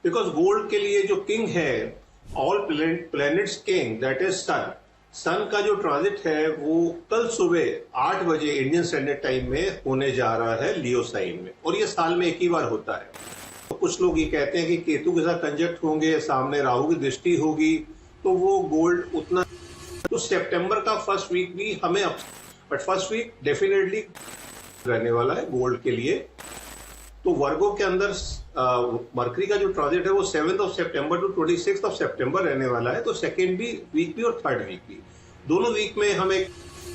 Because gold के लिए जो किंग है, all planets king, that is sun. Sun का जो ट्रांजिट है वो कल सुबह 8 बजे इंडियन स्टैंडर्ड टाइम में होने जा रहा है लियो साइन में, और ये साल में एक ही बार होता है। तो कुछ लोग ये कहते हैं कि केतु के साथ कंजक्ट होंगे, सामने राहु की दृष्टि होगी, तो वो गोल्ड उतना, तो सितंबर का फर्स्ट वीक भी हमें बट फर्स्ट वीक डेफिनेटली रहने वाला है गोल्ड के लिए। तो वर्गो के अंदर मरकरी का जो ट्रांजिट है वो 7 सितंबर टू 26 सितंबर रहने वाला है। तो सेकेंड वीक भी और थर्ड वीक भी, दोनों वीक में हमें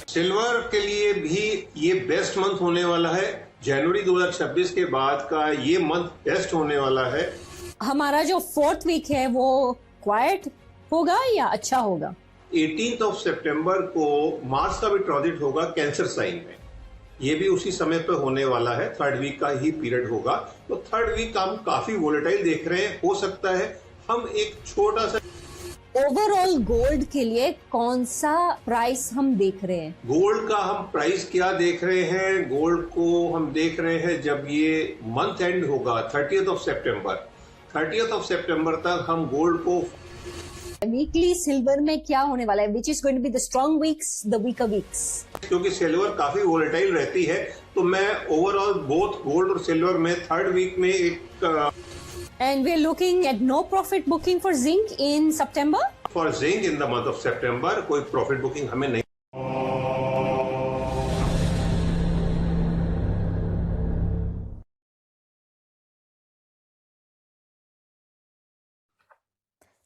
सिल्वर के लिए भी ये बेस्ट मंथ होने वाला है। जनवरी 2026 के बाद का ये मंथ बेस्ट होने वाला है। हमारा जो फोर्थ वीक है वो क्वाइट होगा या अच्छा होगा? 18 सितंबर को मार्स का भी ट्रांजिट होगा कैंसर साइन में, ये भी उसी समय पे होने वाला है, थर्ड वीक का ही पीरियड होगा। तो थर्ड वीक हम काफी वोलेटाइल देख रहे हैं। हो सकता है हम एक छोटा सा ओवरऑल गोल्ड के लिए कौन सा प्राइस हम देख रहे हैं? गोल्ड का हम प्राइस क्या देख रहे हैं? गोल्ड को हम देख रहे हैं जब ये मंथ एंड होगा 30 सितंबर तक हम गोल्ड को वीकली सिल्वर में क्या होने वाला है? Which is going to be the strong weeks, the weaker weeks? क्योंकि सिल्वर काफी वोलेटाइल रहती है, तो मैं ओवरऑल बोथ गोल्ड और सिल्वर में थर्ड वीक में एक And we're looking at no profit booking for zinc in September? For zinc in the month of September, कोई profit booking हमें नहीं।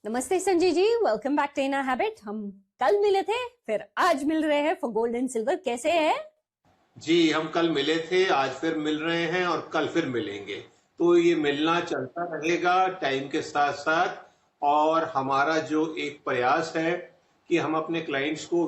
नमस्ते Sanjay ji, welcome back to in habit. हम कल मिले थे, फिर आज मिल रहे हैं फॉर गोल्ड एंड सिल्वर। कैसे हैं? जी, हम कल मिले थे, आज फिर मिल रहे हैं और कल फिर मिलेंगे। तो ये मिलना चलता रहेगा टाइम के साथ साथ। और हमारा जो एक प्रयास है कि हम अपने क्लाइंट्स को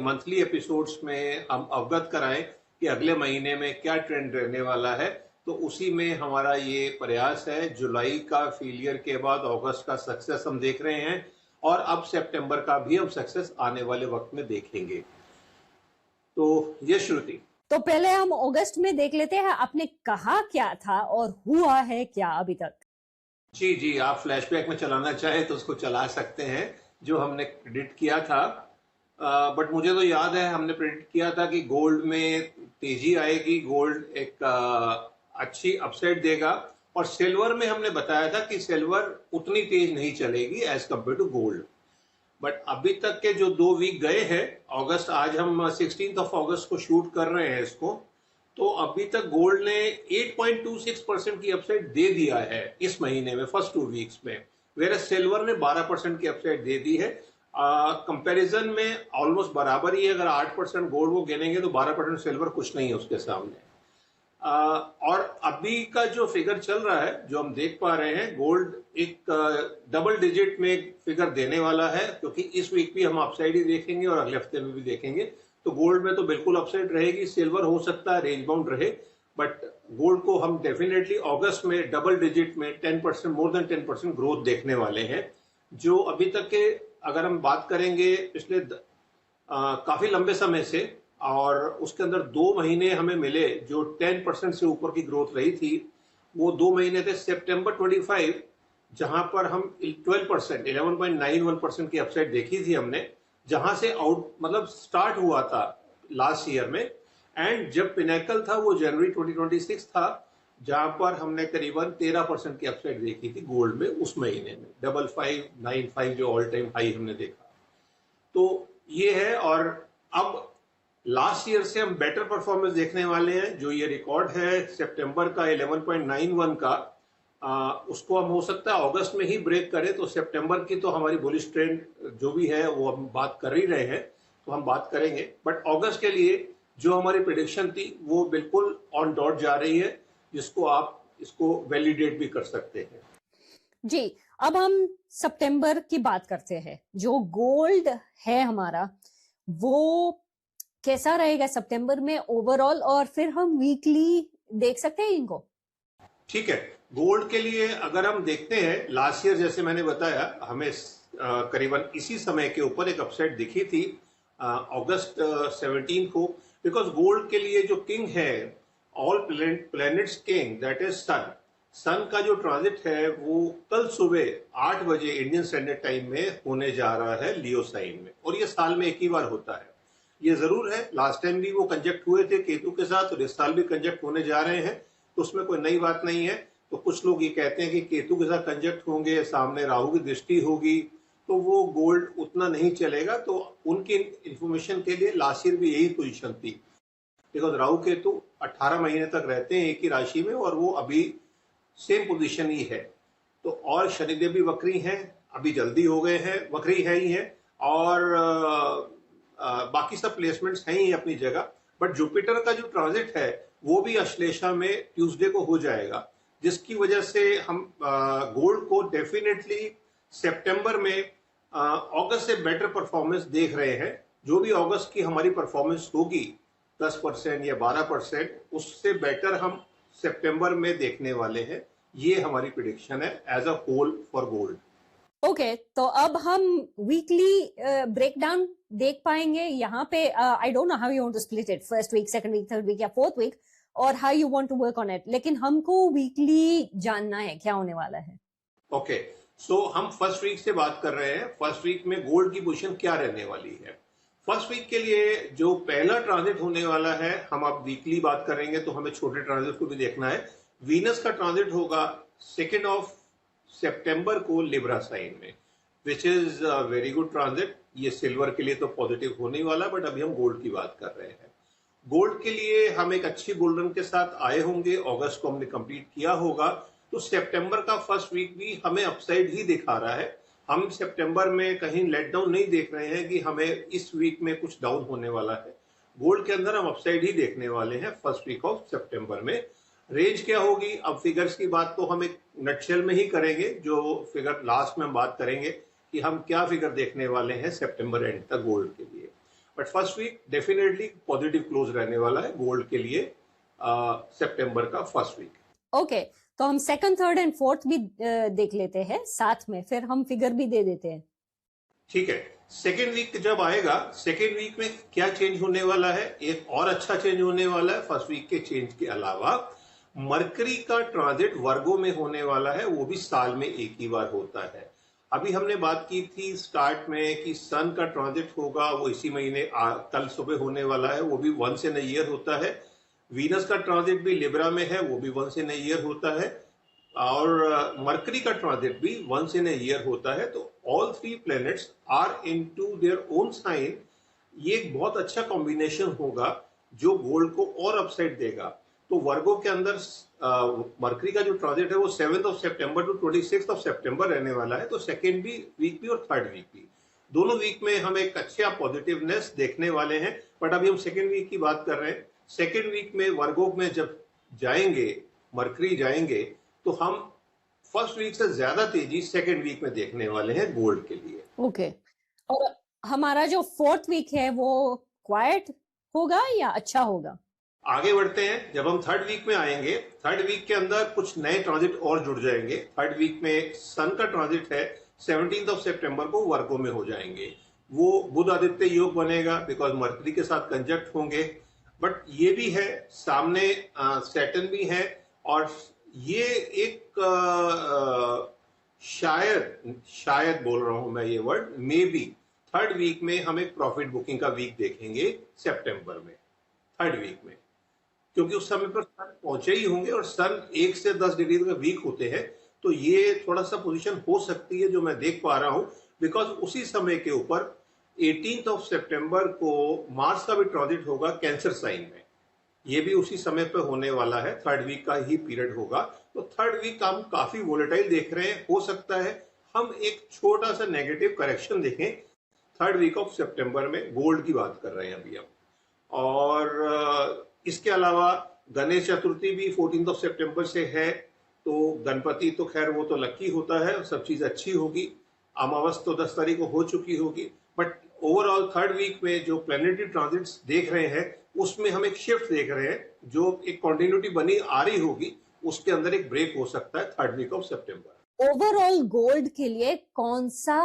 मंथली एपिसोड्स में हम अवगत कराएं कि अगले महीने में क्या ट्रेंड रहने वाला है। तो उसी में हमारा ये प्रयास है। जुलाई का फेलियर के बाद अगस्त का सक्सेस हम देख रहे हैं, और अब सितंबर का भी हम सक्सेस आने वाले वक्त में देखेंगे। तो ये श्रुति, तो पहले हम अगस्त में देख लेते हैं, आपने कहा क्या था और हुआ है क्या अभी तक? जी, आप फ्लैशबैक में चलाना चाहे तो उसको चला सकते हैं, जो हमने प्रेडिक्ट किया था। बट मुझे तो याद है हमने प्रेडिक्ट किया था कि गोल्ड में तेजी आएगी, गोल्ड एक अच्छी अपसाइड देगा, और सिल्वर में हमने बताया था कि सिल्वर उतनी तेज नहीं चलेगी as compare to gold. But अभी तक के जो 2 वीक गए हैं अगस्त, आज हम 16 अगस्त को शूट कर रहे हैं इसको, तो अभी तक गोल्ड ने 8.26% की अपसाइड दे दिया है इस महीने में, फर्स्ट 2 वीक्स में, वेयर सिल्वर ने 12% की अपसाइड दे दी है। कंपैरिजन में ऑलमोस्ट बराबर ही है। अगर 8% गोल्ड वो गिनेंगे तो 12% सिल्वर कुछ नहीं है उसके सामने। और अभी का जो फिगर चल रहा है, जो हम देख पा रहे हैं, गोल्ड एक डबल डिजिट में फिगर देने वाला है, क्योंकि इस वीक भी हम अपसाइड ही देखेंगे और अगले हफ्ते में भी देखेंगे। तो गोल्ड में तो बिल्कुल अपसाइड रहेगी, सिल्वर हो सकता है रेंज बाउंड रहे, बट गोल्ड को हम डेफिनेटली अगस्त में डबल डिजिट में 10%, मोर देन 10% ग्रोथ देखने वाले हैं। जो अभी तक के अगर हम बात करेंगे पिछले काफी लंबे समय से, और उसके अंदर 2 महीने हमें मिले जो 10% से ऊपर की ग्रोथ रही थी, वो 2 महीने थे सितंबर 25, जहां पर हम 12%, 11.91% की अपसाइड देखी थी हमने, जहां से स्टार्ट हुआ था लास्ट ईयर में। एंड जब पिनेकल था वो जनवरी 2026 था, जहां पर हमने करीबन 13% की अपसाइड देखी थी गोल्ड में उस महीने में, 5595 जो ऑल टाइम हाई हमने देखा। तो ये है, और अब लास्ट ईयर से हम बेटर परफॉर्मेंस देखने वाले हैं। जो ये रिकॉर्ड है सितंबर का 11.91 का, उसको हम हो सकता है अगस्त में ही ब्रेक करें। तो सितंबर की तो हमारी बुलिश ट्रेंड जो भी है वो हम बात कर ही रहे हैं, तो हम बात करेंगे। बट अगस्त के लिए जो हमारी प्रेडिक्शन थी वो बिल्कुल ऑन डॉट जा रही है, जिसको आप इसको वैलिडेट भी कर सकते हैं। जी, अब हम सितंबर की बात करते हैं। जो गोल्ड है हमारा, वो कैसा रहेगा सितंबर में ओवरऑल, और फिर हम वीकली देख सकते हैं इनको? ठीक है, गोल्ड के लिए अगर हम देखते हैं, लास्ट ईयर जैसे मैंने बताया हमें करीबन इसी समय के ऊपर एक अपसाइड दिखी थी अगस्त 17 को, बिकॉज गोल्ड के लिए जो किंग है, all planets king, that is sun. Sun का जो ट्रांजिट है वो कल सुबह 8 बजे इंडियन स्टैंडर्ड टाइम में होने जा रहा है लियो साइन में, और ये साल में एक ही बार होता है। ये जरूर है, लास्ट टाइम भी वो कंजक्ट हुए थे केतु के साथ, और इस साल भी कंजक्ट होने जा रहे हैं, तो उसमें कोई नई बात नहीं है। तो कुछ लोग ये कहते हैं कि केतु के साथ कंजक्ट होंगे, सामने राहु की दृष्टि होगी, तो वो गोल्ड उतना नहीं चलेगा। तो उनकी इंफॉर्मेशन के लिए लास्ट ईयर भी यही पोजीशन थी, बिकॉज राहु केतु 18 महीने तक रहते हैं एक ही राशि में, और वो अभी सेम पोजीशन ही है। तो और शनिदेव भी वक्री हैं, अभी जल्दी हो गए हैं, वक्री है ही है, और बाकी सब प्लेसमेंट्स हैं ही अपनी जगह। बट जुपिटर का जो ट्रांजिट है वो भी अश्लेषा में ट्यूसडे को हो जाएगा, जिसकी वजह से हम गोल्ड को डेफिनेटली सितंबर में अगस्त से बेटर परफॉर्मेंस देख रहे हैं। जो भी अगस्त की हमारी परफॉर्मेंस होगी 10% या 12%, उससे बेटर हम सितंबर में देखने वाले हैं। ये हमारी प्रिडिक्शन है as a whole for gold. Okay, तो अब हम वीकली ब्रेकडाउन देख पाएंगे यहाँ पे। I don't know how you want to split it, first week, second week, third week या फोर्थ वीक, और how you want to work on it, लेकिन हमको वीकली जानना है क्या होने वाला है। ओके, सो हम फर्स्ट वीक से बात कर रहे हैं। फर्स्ट वीक में गोल्ड की पोजीशन क्या रहने वाली है। फर्स्ट वीक के लिए जो पहला ट्रांजिट होने वाला है, हम अब वीकली बात करेंगे तो हमें छोटे ट्रांजिट को भी देखना है। वीनस का ट्रांजिट होगा 2 ऑफ सितंबर को लिब्रा साइन में, which is very good transit. ये सिल्वर के लिए तो पॉजिटिव होने वाला, बट अभी हम गोल्ड की बात कर रहे हैं। गोल्ड के लिए हम एक अच्छी गोल्डन के साथ आए होंगे, अगस्त को हमने कंप्लीट किया होगा, तो सितंबर का फर्स्ट वीक भी हमें अपसाइड ही दिखा रहा है। हम सितंबर में कहीं लेट डाउन नहीं देख रहे हैं कि हमें इस वीक में कुछ डाउन होने वाला है। गोल्ड के अंदर हम अपसाइड ही देखने वाले हैं फर्स्ट वीक ऑफ सितंबर में। रेंज क्या होगी, अब फिगर्स की बात तो हम एक नटशेल में ही करेंगे, जो फिगर लास्ट में हम बात करेंगे कि हम क्या फिगर देखने वाले हैं सितंबर एंड तक गोल्ड के लिए। But first week definitely positive close रहने वाला है गोल्ड के लिए, सितंबर का फर्स्ट वीक। ओके, तो हम सेकंड, थर्ड एंड फोर्थ भी देख लेते हैं साथ में, फिर हम फिगर भी दे देते हैं। ठीक है, सेकेंड वीक जब आएगा, सेकेंड वीक में क्या चेंज होने वाला है, एक और अच्छा चेंज होने वाला है। फर्स्ट वीक के चेंज के अलावा मरकरी का ट्रांजिट वर्गो में होने वाला है, वो भी साल में एक ही बार होता है। अभी हमने बात की थी स्टार्ट में कि सन का ट्रांजिट होगा, वो इसी महीने कल सुबह होने वाला है, वो भी वंस इन अ ईयर होता है। वीनस का ट्रांजिट भी लिब्रा में है, वो भी वंस इन अ ईयर होता है, और मरकरी का ट्रांजिट भी वंस इन अ ईयर होता है। तो all three planets are into their own sign. ये एक बहुत अच्छा कॉम्बिनेशन होगा जो गोल्ड को और अपसाइड देगा। तो वर्गो के अंदर मरकरी का जो ट्रांजिट है वो 7 ऑफ सितंबर टू 26 ऑफ सितंबर रहने वाला है। तो सेकेंड भी वीक भी और थर्ड वीक भी, दोनों वीक में हम एक अच्छा पॉजिटिवनेस देखने वाले हैं। बट अभी हम सेकेंड वीक की बात कर रहे हैं। सेकेंड वीक में वर्गो में जब जाएंगे, मरकरी जाएंगे, तो हम फर्स्ट वीक से ज्यादा तेजी सेकेंड वीक में देखने वाले हैं गोल्ड के लिए। ओके, और हमारा जो फोर्थ वीक है वो क्वाइट होगा या अच्छा होगा? आगे बढ़ते हैं, जब हम थर्ड वीक में आएंगे, थर्ड वीक के अंदर कुछ नए ट्रांजिट और जुड़ जाएंगे। थर्ड वीक में सन का ट्रांजिट है 17 ऑफ सितंबर को वर्गो में हो जाएंगे, वो बुध आदित्य योग बनेगा, बिकॉज मरकरी के साथ कंजक्ट होंगे। बट ये भी है, सामने सैटर्न भी है, और ये एक शायद बोल रहा हूं मैं ये word, may be third week में हम एक प्रॉफिट बुकिंग का वीक देखेंगे सितंबर में, थर्ड वीक में, क्योंकि उस समय पर सन पहुंचे ही होंगे, और सन 1 से 10 डिग्री का वीक होते हैं। तो ये थोड़ा सा पोजीशन हो सकती है जो मैं देख पा रहा हूं, बिकॉज उसी समय के ऊपर 18 ऑफ सितंबर को मार्स का भी ट्रांजिट होगा कैंसर साइन में, ये भी उसी समय पे होने वाला है, थर्ड वीक का ही पीरियड होगा। तो थर्ड वीक हम काफी वोलेटाइल देख रहे हैं। हो सकता है हम एक छोटा सा नेगेटिव करेक्शन देखें थर्ड वीक ऑफ सितंबर में, गोल्ड की बात कर रहे हैं अभी हम। और इसके अलावा गणेश चतुर्थी भी 14 ऑफ सितंबर से है, तो गणपति तो खैर वो तो लकी होता है, सब चीज अच्छी होगी। अमावस तो 10 तारीख को हो चुकी होगी। बट ओवरऑल थर्ड वीक में जो प्लैनेटरी ट्रांजिट्स देख रहे हैं, उसमें हम एक शिफ्ट देख रहे हैं, जो एक कंटिन्यूटी बनी आ रही होगी, उसके अंदर एक ब्रेक हो सकता है थर्ड वीक ऑफ सितंबर। ओवरऑल गोल्ड के लिए कौन सा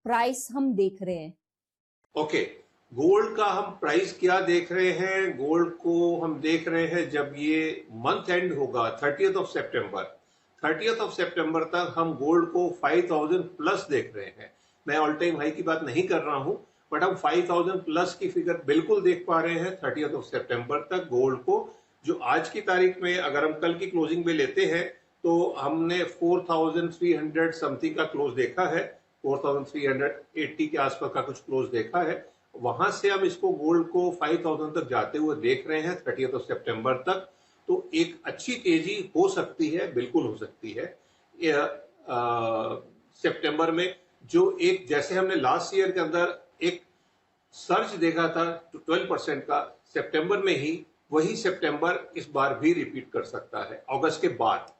प्राइस हम देख रहे हैं? ओके, गोल्ड का हम प्राइस क्या देख रहे हैं? गोल्ड को हम देख रहे हैं जब ये मंथ एंड होगा 30 ऑफ सितंबर, 30th ऑफ सितंबर तक हम गोल्ड को 5000 प्लस देख रहे हैं। मैं ऑल टाइम हाई की बात नहीं कर रहा हूं, बट हम 5000 प्लस की फिगर बिल्कुल देख पा रहे हैं 30th ऑफ सितंबर तक गोल्ड को। जो आज की तारीख में अगर हम कल की क्लोजिंग में लेते हैं तो हमने 4300 समथिंग का क्लोज देखा है, 4380 के आसपास का कुछ क्लोज देखा है। वहां से हम इसको गोल्ड को 5000 तक जाते हुए देख रहे हैं 30th ऑफ सितंबर तक। तो एक अच्छी तेजी हो सकती है, बिल्कुल हो सकती है सितंबर में। जो एक जैसे हमने लास्ट ईयर के अंदर एक सर्च देखा था 12% का सितंबर में ही, वही सितंबर इस बार भी रिपीट कर सकता है अगस्त के बाद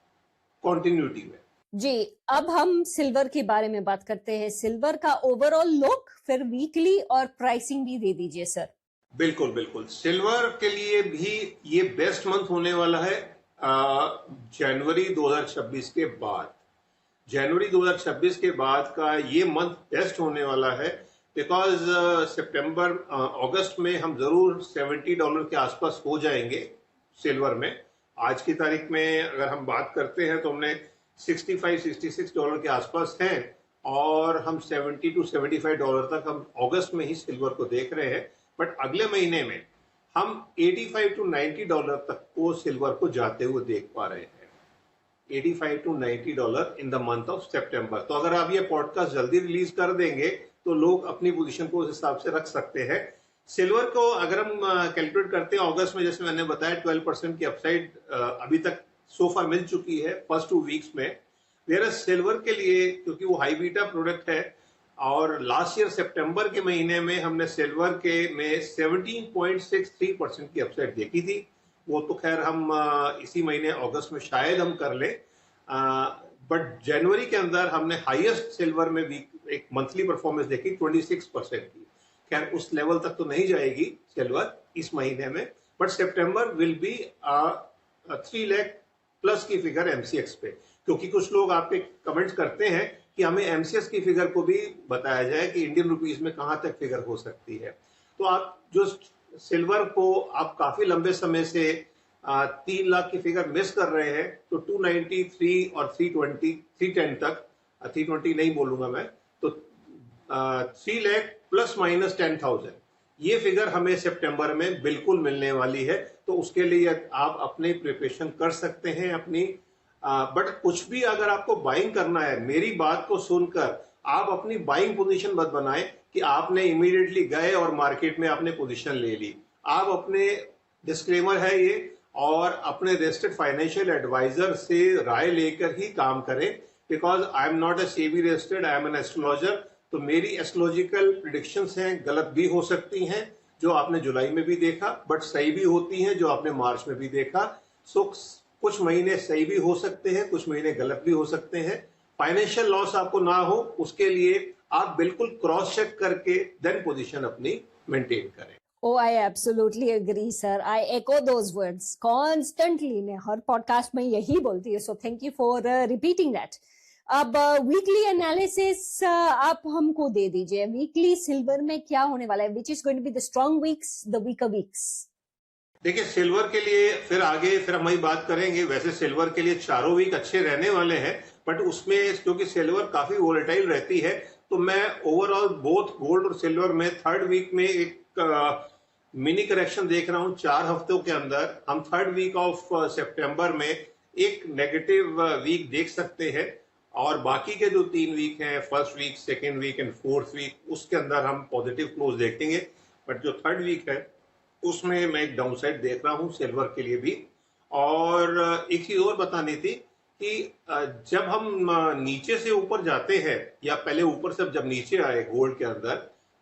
कॉन्टिन्यूटी में। जी, अब हम सिल्वर के बारे में बात करते हैं। सिल्वर का ओवरऑल लुक, फिर वीकली और प्राइसिंग भी दे दीजिए सर। बिल्कुल बिल्कुल, सिल्वर के लिए भी ये बेस्ट मंथ होने वाला है जनवरी 2026 के बाद। जनवरी 2026 के बाद का ये मंथ बेस्ट होने वाला है, बिकॉज सितंबर अगस्त में हम जरूर $70 के आसपास हो जाएंगे सिल्वर में। आज की तारीख में अगर हम बात करते हैं तो हमने $65-66 के आसपास हैं, और हम $70 to $75 तक हम अगस्त में ही सिल्वर को देख रहे हैं। बट अगले महीने में हम $85 to $90 तक को सिल्वर को जाते हुए देख पा रहे हैं। $85 to $90 in the month of September. तो अगर आप ये पॉडकास्ट जल्दी रिलीज कर देंगे तो लोग अपनी पोजीशन को उस हिसाब से रख सकते हैं। सिल्वर को अगर हम कैलकुलेट करते हैं अगस्त में, जैसे मैंने बताया 12% की अपसाइड अभी तक सोफा मिल चुकी है फर्स्ट 2 वीक्स में। वेयर सिल्वर के लिए, क्योंकि वो हाई बीटा प्रोडक्ट है, और लास्ट ईयर सितंबर के महीने में हमने सिल्वर के में 17.63% की अपसाइड देखी थी। वो तो खैर हम इसी महीने अगस्त में शायद हम कर ले, बट जनवरी के अंदर हमने हाईएस्ट सिल्वर में वीक एक मंथली परफॉर्मेंस देखी 26% की। खैर उस लेवल तक तो नहीं जाएगी सिल्वर इस महीने में, but September will be 3 lakh plus की फिगर एमसीएक्स पे। क्योंकि कुछ लोग आपके कमेंट्स करते हैं कि हमें एमसीएक्स की फिगर को भी बताया जाए कि इंडियन रुपीस में कहां तक फिगर हो सकती है। तो आप जो सिल्वर को आप काफी लंबे समय से 3 लाख की फिगर मिस कर रहे हैं, तो 293 और 310 तक, 320 नहीं बोलूंगा मैं, तो 3 लाख प्लस माइनस 10,000 ये फिगर हमें सितंबर में बिल्कुल मिलने वाली है। तो उसके लिए आप अपनी प्रिपरेशन कर सकते हैं अपनी, बट कुछ भी अगर आपको बाइंग करना है, मेरी बात को सुनकर आप अपनी बाइंग पोजीशन मत बनाएं कि आपने इमीडिएटली गए और मार्केट में आपने पोजीशन ले ली। आप अपने, डिस्क्लेमर है ये, और अपने रेजिस्टर्ड फाइनेंशियल एडवाइजर से राय लेकर ही काम करें, because I am not a SEBI registered, I am an astrologer. तो मेरी एस्ट्रोलॉजिकल प्रिडिक्शंस हैं, गलत भी हो सकती हैं जो आपने जुलाई में भी देखा, बट सही भी होती हैं जो आपने मार्च में भी देखा। सो कुछ महीने सही भी हो सकते हैं, कुछ महीने गलत भी हो सकते हैं। फाइनेंशियल लॉस आपको ना हो, उसके लिए आप बिल्कुल क्रॉस चेक करके देन पोजीशन अपनी मेंटेन करें। Oh, I absolutely agree, sir. I echo those words constantly. मैं हर पॉडकास्ट में यही बोलती हूँ, so thank you for repeating that. अब वीकली एनालिसिस आप हमको दे दीजिए। वीकली सिल्वर में क्या होने वाला है? Which is going to be the strong weeks, the weaker weeks? देखिए, सिल्वर के लिए फिर आगे फिर हम वही बात करेंगे। वैसे सिल्वर के लिए चारों वीक अच्छे रहने वाले हैं, बट उसमें क्योंकि सिल्वर काफी वोलेटाइल रहती है, तो मैं ओवरऑल बोथ गोल्ड और सिल्वर में थर्ड वीक में एक मिनी करेक्शन देख रहा हूं। 4 हफ्तों के अंदर हम थर्ड वीक ऑफ सितंबर में एक नेगेटिव वीक देख सकते हैं, और बाकी के जो 3 वीक हैं, first week, second week and fourth week, उसके अंदर हम पॉजिटिव क्लोज देखेंगे। बट जो थर्ड वीक है उसमें मैं एक डाउन साइड देख रहा हूं सिल्वर के लिए भी। और एक चीज और बतानी थी कि जब हम नीचे से ऊपर जाते हैं, या पहले ऊपर से जब नीचे आए गोल्ड के अंदर,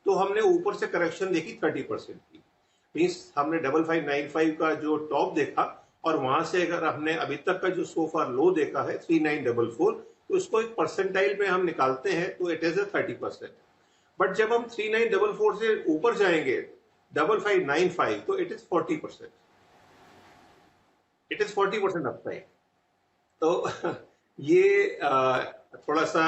तो हमने ऊपर से करेक्शन देखी 30% की। मीन्स हमने 5595 का जो टॉप देखा, और वहां से अगर हमने अभी तक का जो सोफा लो देखा है 3944, तो उसको एक परसेंटाइल में हम निकालते हैं तो इट इज a 30%। बट जब हम 3944 से ऊपर जाएंगे 5595, तो it is 40%। It is 40% upside. तो ये थोड़ा सा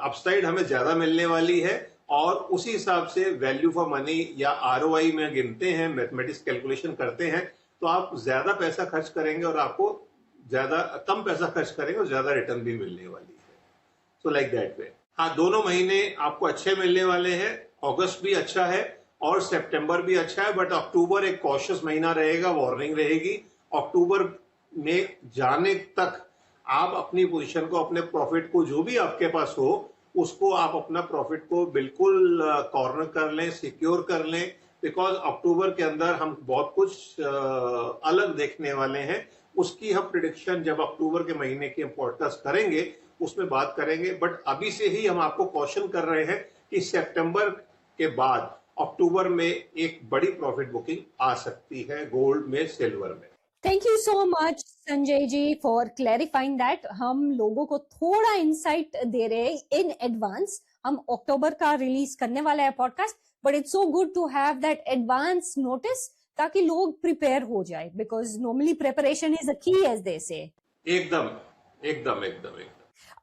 अपसाइड हमें ज्यादा मिलने वाली है, और उसी हिसाब से वैल्यू फॉर मनी या आरओआई में गिनते हैं, मैथमेटिक्स कैलकुलेशन करते हैं, तो आप ज्यादा पैसा खर्च करेंगे और आपको ज्यादा कम पैसा खर्च करेंगे और ज्यादा रिटर्न भी मिलने वाली है। So like that way. हाँ, दोनों महीने आपको अच्छे मिलने वाले हैं। अगस्त भी अच्छा है और सितंबर भी अच्छा है, बट अक्टूबर एक कॉशियस महीना रहेगा, वार्निंग रहेगी। अक्टूबर में जाने तक आप अपनी पोजीशन को, अपने प्रॉफिट को, जो भी आपके पास हो, उसको आप अपना प्रॉफिट को बिल्कुल कॉर्नर कर लें, सिक्योर कर लें, बिकॉज अक्टूबर के अंदर हम बहुत कुछ अलग देखने वाले हैं। उसकी हम प्रिडिक्शन जब अक्टूबर के महीने की हम पॉडकास्ट करेंगे उसमें बात करेंगे, बट अभी से ही हम आपको कॉशन कर रहे हैं कि सितंबर के बाद अक्टूबर में एक बड़ी प्रॉफिट बुकिंग आ सकती है गोल्ड में, सिल्वर में। Thank you so much Sanjay ji for clarifying that. हम लोगों को थोड़ा इंसाइट दे रहे हैं इन एडवांस। हम अक्टूबर का रिलीज करने वाला है podcast, but it's so good to have that advance notice ताकि लोग प्रिपेयर हो जाए, because normally preparation is a key, as दे से। एकदम एकदम एकदम एकदम।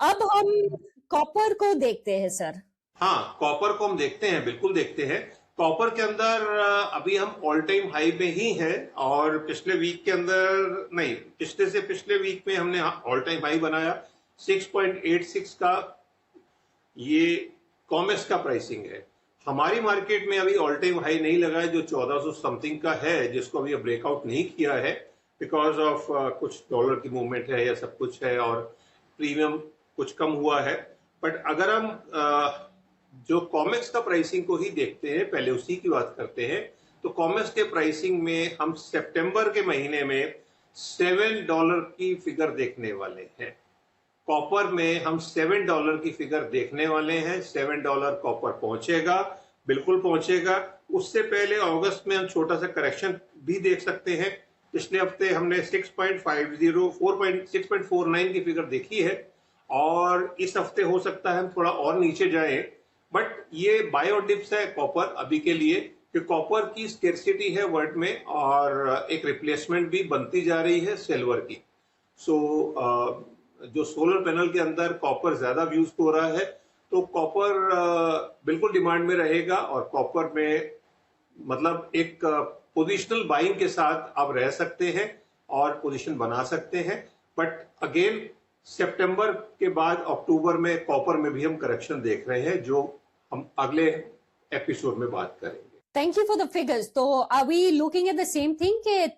अब हम कॉपर को देखते हैं सर। हाँ, कॉपर को हम देखते हैं, बिल्कुल देखते हैं। कॉपर के अंदर अभी हम ऑल टाइम हाई पे ही हैं, और पिछले वीक के अंदर नहीं, पिछले से पिछले वीक में हमने ऑल टाइम हाई बनाया 6.86 का। ये कॉमेक्स का प्राइसिंग है। हमारी मार्केट में अभी ऑल टाइम हाई नहीं लगा है, जो 1400 समथिंग का है, जिसको अभी ब्रेकआउट नहीं किया है बिकॉज ऑफ कुछ डॉलर की मूवमेंट है या सब कुछ है, और प्रीमियम कुछ कम हुआ है। बट अगर हम जो कॉमेक्स का प्राइसिंग को ही देखते हैं, पहले उसी की बात करते हैं, तो कॉमेक्स के प्राइसिंग में हम सितंबर के महीने में $7 की फिगर देखने वाले हैं। कॉपर में हम $7 की फिगर देखने वाले हैं। $7 कॉपर पहुंचेगा, बिल्कुल पहुंचेगा। उससे पहले अगस्त में हम छोटा सा करेक्शन भी देख सकते हैं। पिछले हफ्ते हमने 6.49 की फिगर देखी है, और इस हफ्ते हो सकता है हम थोड़ा और नीचे जाएं, बट ये बायो डिप्स है कॉपर अभी के लिए, कि कॉपर की स्केर्सिटी है वर्ल्ड में, और एक रिप्लेसमेंट भी बनती जा रही है सिल्वर की। सो जो सोलर पैनल के अंदर कॉपर ज्यादा यूज हो रहा है, तो कॉपर बिल्कुल डिमांड में रहेगा, और कॉपर में मतलब एक पोजिशनल बाइंग के साथ आप रह सकते हैं और पोजीशन बना सकते हैं। बट अगेन सितंबर के बाद अक्टूबर में कॉपर में भी हम करेक्शन देख रहे हैं, जो हम अगले एपिसोड में बात करेंगे। Thank you for the figures. तो are we looking at the same thing कि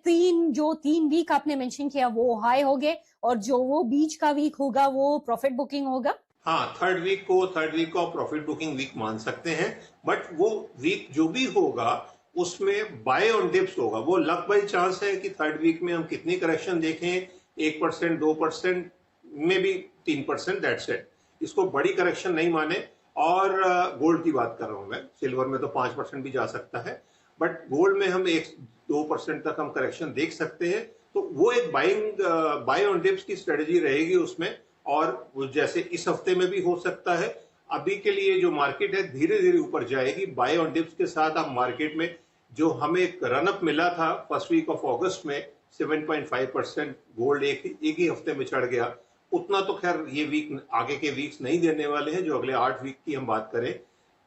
तीन वीक आपने मेंशन किया वो हाई हो गए, और जो वो बीच का वीक होगा वो प्रॉफिट बुकिंग होगा? हाँ, थर्ड वीक को प्रॉफिट बुकिंग वीक मान सकते हैं, बट वो वीक जो भी होगा उसमें बाय ऑन डिप्स होगा। वो लक बाई चांस है कि थर्ड वीक में हम कितनी करेक्शन देखें, 1%, 2%, में भी 3%, दैट्स इट। इसको बड़ी करेक्शन नहीं माने। और गोल्ड की बात कर रहा हूं मैं, सिल्वर में तो 5% भी जा सकता है, बट गोल्ड में हम 1-2% तक हम करेक्शन देख सकते हैं। तो वो एक बाय ऑन डिप्स की स्ट्रेटेजी रहेगी उसमें, और वो जैसे इस हफ्ते में भी हो सकता है। अभी के लिए जो मार्केट है धीरे धीरे ऊपर जाएगी बाय ऑन डिप्स के साथ। आप मार्केट में जो हमें एक रनअप मिला था फर्स्ट वीक ऑफ अगस्त में 7.5% गोल्ड एक ही हफ्ते में चढ़ गया, उतना तो खैर ये वीक, आगे के वीक्स नहीं देने वाले हैं। जो अगले 8 वीक की हम बात करें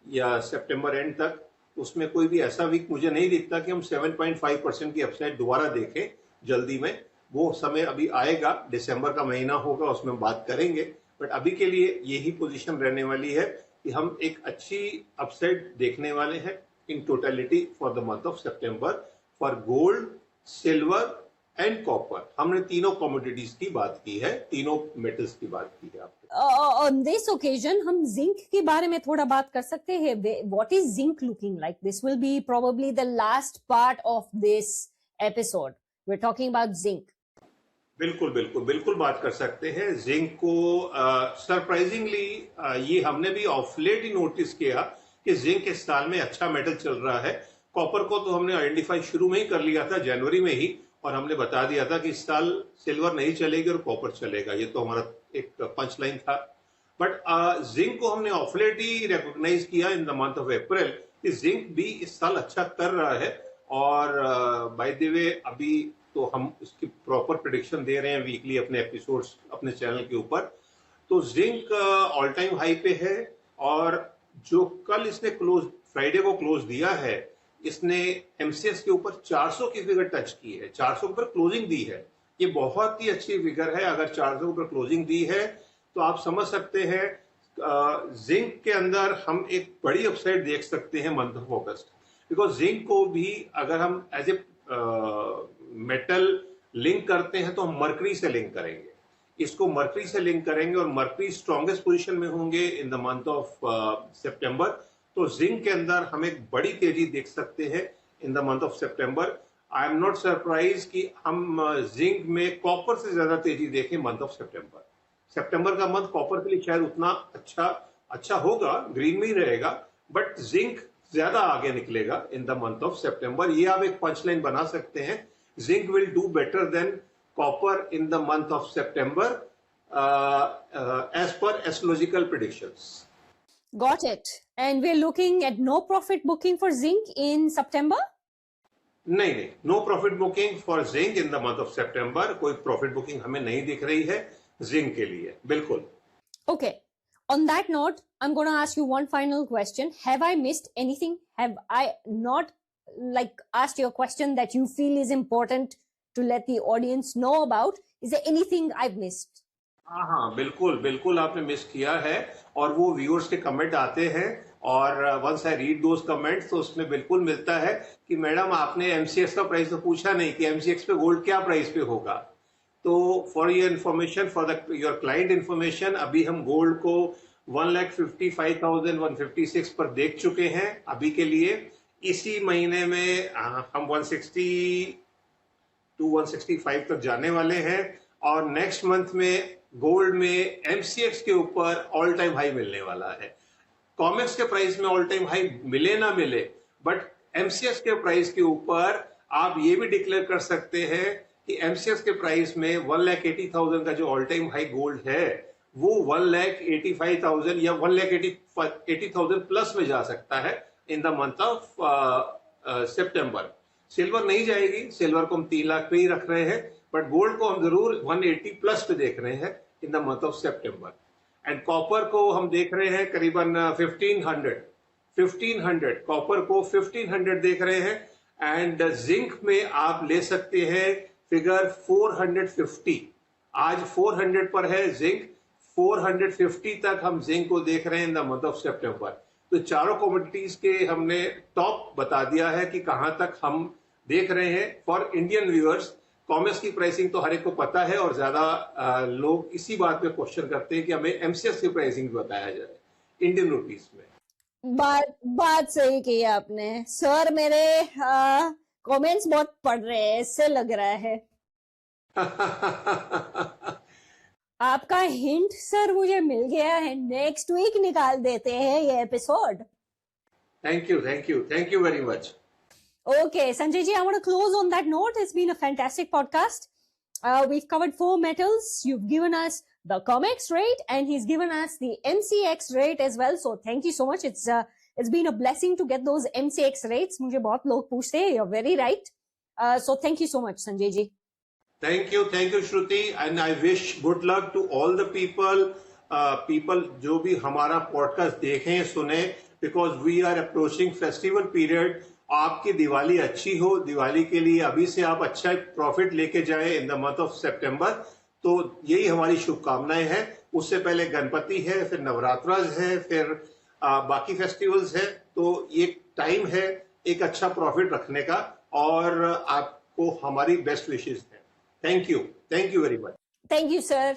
या सितंबर एंड तक, उसमें कोई भी ऐसा वीक मुझे नहीं दिखता कि हम 7.5% की अपसाइड दोबारा देखें जल्दी में। वो समय अभी आएगा, दिसंबर का महीना होगा, उसमें बात करेंगे। बट अभी के लिए यही पोजीशन रहने वाली है कि हम एक अच्छी अपसाइड देखने वाले हैं in totality for the month of September for gold, silver and copper. हमने तीनों कमोडिटीज की बात की है, तीनों मेटल्स की बात की है। On this occasion हम जिंक के बारे में थोड़ा बात कर सकते हैं। What is zinc looking like? This will be probably the last part of this episode. We're talking about zinc. बिल्कुल बिल्कुल बिल्कुल बात कर सकते हैं। जिंक को सरप्राइजिंगली ये हमने भी ऑफ लेट ही नोटिस किया कि जिंक इस साल में अच्छा मेटल चल रहा है। कॉपर को तो हमने आइडेंटिफाई शुरू में ही कर लिया था, जनवरी में ही, और हमने बता दिया था कि इस साल सिल्वर नहीं चलेगी और कॉपर चलेगा। ये तो हमारा एक पंच लाइन था। बट जिंक को हमने ऑफ लेट ही रिकॉग्नाइज किया इन द मंथ ऑफ अप्रैल कि जिंक भी इस साल अच्छा कर रहा है। और बाय द वे अभी तो हम इसकी प्रॉपर प्रेडिक्शन दे रहे हैं वीकली अपने एपिसोड्स अपने चैनल के ऊपर। तो जिंक ऑल टाइम हाई पे है, और जो कल इसने फ्राइडे को क्लोज दिया है, इसने एमसीएक्स के ऊपर 400 की फिगर टच की है, 400 के ऊपर क्लोजिंग दी है। ये बहुत ही अच्छी फिगर है। अगर 400 पर क्लोजिंग दी है तो आप समझ सकते हैं जिंक के अंदर हम एक बड़ी अपसाइड देख सकते हैं month of August, because zinc को भी अगर हम एज ए मेटल लिंक करते हैं तो हम मरकरी से लिंक करेंगे, इसको मरकरी से लिंक करेंगे और मरकरी स्ट्रॉन्गेस्ट पोजीशन में होंगे इन द मंथ ऑफ सितंबर। तो जिंक के अंदर हम एक बड़ी तेजी देख सकते हैं इन the month of September. I am not surprise कि हम जिंक में कॉपर से ज्यादा तेजी देखें मंथ ऑफ सितंबर। सितंबर का मंथ कॉपर के लिए शायद उतना अच्छा होगा, ग्रीन में ही रहेगा, बट जिंक ज्यादा आगे निकलेगा इन द मंथ ऑफ सितंबर। ये आप एक पंच लाइन बना सकते हैं, zinc will do better than copper in the month of September as per astrological predictions. Got it. And we're looking at no profit booking for zinc in September? नहीं, no profit booking for zinc in the month of September. कोई profit booking हमें नहीं दिख रही है zinc के लिए, बिल्कुल. Okay. On that note, I'm going to ask you one final question. Have I missed anything? Have I not asked you a question that you feel is important to let the audience know about? Is there anything I've missed? हाँ, बिल्कुल आपने miss किया है और वो viewers के comment आते हैं और once I read those comments तो उसमें बिल्कुल मिलता है कि मैडम आपने एमसीएक्स का प्राइस तो पूछा नहीं कि एमसीएक्स पे गोल्ड क्या प्राइस पे होगा। तो for your information, for your client information, अभी हम गोल्ड को 1,55,156 पर देख चुके हैं अभी के लिए। इसी महीने में हम 160 to 165 तक जाने वाले हैं और नेक्स्ट मंथ में गोल्ड में एमसीएक्स के ऊपर ऑल टाइम हाई मिलने वाला है। कॉमेक्स के प्राइस में ऑल टाइम हाई मिले ना मिले, बट एमसीएक्स के प्राइस के ऊपर आप ये भी डिक्लेयर कर सकते हैं कि एमसीएक्स के प्राइस में 1,80,000 का जो ऑल टाइम हाई गोल्ड है वो 1,85,000 या 1,80,000 प्लस में जा सकता है इन the month of September. Silver नहीं जाएगी, सिल्वर को हम 3 लाख पे ही रख रहे हैं, बट गोल्ड को हम जरूर 180 प्लस पे देख रहे हैं इन the month of September. And copper को हम देख रहे हैं करीबन 1500 कॉपर को 1500 देख रहे हैं। एंड जिंक में आप ले सकते हैं फिगर 450, आज 400 पर है जिंक, 450 तक हम जिंक को देख रहे हैं इन द मंथ ऑफ सितंबर। तो चारों कमोडिटीज के हमने टॉप बता दिया है कि कहां तक हम देख रहे हैं। फॉर इंडियन व्यूअर्स, कॉमर्स की प्राइसिंग तो हर एक को पता है और ज्यादा लोग इसी बात पे क्वेश्चन करते हैं कि हमें एमसीएक्स की प्राइसिंग बताया जाए इंडियन रुपीस में। बात सही की आपने सर, मेरे कमेंट्स बहुत पढ़ रहे हैं, इससे लग रहा है। आपका हिंट सर मुझे मिल गया है, नेक्स्ट वीक निकाल देते हैं ये episode. Thank you very much. Okay, Sanjay ji, I want to close on that note. It's been a fantastic podcast. We've covered 4 metals. You've given us the COMEX rate and he's given us the MCX rate as well. So thank you so much. It's been a blessing to get those MCX rates. मुझे बहुत लोग पूछते हैं. You're very right. So thank you so much, Sanjay ji. Thank you, Shruti, and I wish good luck to all the people जो भी हमारा podcast देखें सुने, because we are approaching festival period. आपकी दिवाली अच्छी हो, दिवाली के लिए अभी से आप अच्छा प्रॉफिट लेके जाए इन द मंथ ऑफ सितंबर। तो यही हमारी शुभकामनाएं हैं। उससे पहले गणपति है, फिर नवरात्राज है, फिर बाकी फेस्टिवल्स है। तो ये टाइम है एक अच्छा प्रॉफिट रखने का और आपको हमारी बेस्ट विशेस हैं। Thank you very much. Thank you sir.